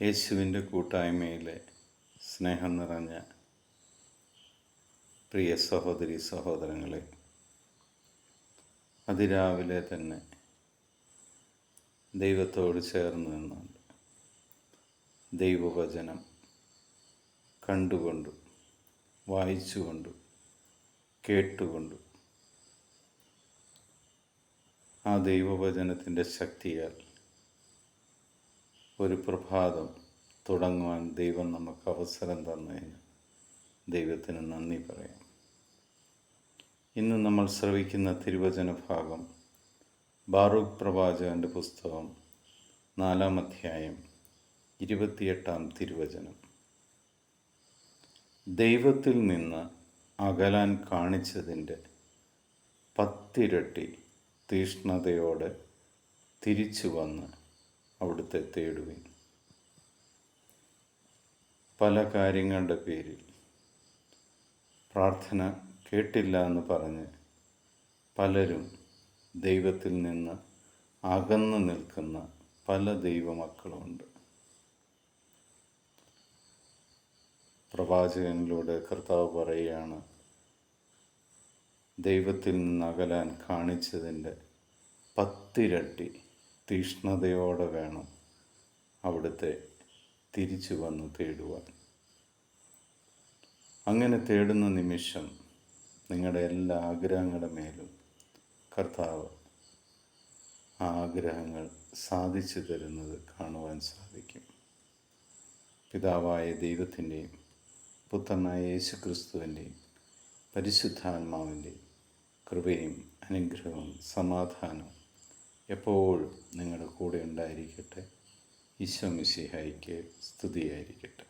യേശുവിൻ്റെ കൂട്ടായ്മയിലെ സ്നേഹം നിറഞ്ഞ പ്രിയ സഹോദരി സഹോദരങ്ങളെ, അതിരാവിലെ തന്നെ ദൈവത്തോട് ചേർന്ന് നിന്നുകൊണ്ട് ദൈവവചനം കണ്ടുകൊണ്ടും വായിച്ചുകൊണ്ടും കേട്ടുകൊണ്ടും ആ ദൈവവചനത്തിൻ്റെ ശക്തിയാൽ ഒരു പ്രഭാതം തുടങ്ങുവാൻ ദൈവം നമുക്ക് അവസരം തന്നതിന് ദൈവത്തിന് നന്ദി പറയാം. ഇന്ന് നമ്മൾ ശ്രവിക്കുന്ന തിരുവചന ഭാഗം ബാറൂക്ക് പ്രവാചകൻ്റെ പുസ്തകം 4-ാം അധ്യായം 28-ാം തിരുവചനം. ദൈവത്തിൽ നിന്ന് അകലാൻ കാണിച്ചതിൻ്റെ 10 ഇരട്ടി തീഷ്ണതയോടെ തിരിച്ചു വന്ന് അവിടുത്തെ തേടുവിൻ. പല കാര്യങ്ങളുടെ പേരിൽ പ്രാർത്ഥന കേട്ടില്ല എന്ന് പറഞ്ഞ് പലരും ദൈവത്തിൽ നിന്ന് അകന്നു നിൽക്കുന്ന പല ദൈവമക്കളുമുണ്ട്. പ്രവാചകനിലൂടെ കർത്താവ് പറയുകയാണ്, ദൈവത്തിൽ നിന്ന് അകലാൻ കാണിച്ചതിൻ്റെ 10 ഇരട്ടി തീഷ്ണതയോടെ വേണം അവിടുത്തെ തിരിച്ചു വന്ന് തേടുവാൻ. അങ്ങനെ തേടുന്ന നിമിഷം നിങ്ങളുടെ എല്ലാ ആഗ്രഹങ്ങളുടെ മേലും കർത്താവ് ആ ആഗ്രഹങ്ങൾ സാധിച്ചു തരുന്നത് കാണുവാൻ സാധിക്കും. പിതാവായ ദൈവത്തിൻ്റെയും പുത്രനായ യേശുക്രിസ്തുവിൻ്റെയും പരിശുദ്ധാത്മാവിൻ്റെയും കൃപയും അനുഗ്രഹവും സമാധാനവും എപ്പോഴും നിങ്ങളുടെ കൂടെ ഉണ്ടായിരിക്കട്ടെ. ഈശോ മിശിഹായ്ക്ക് സ്തുതിയായിരിക്കട്ടെ.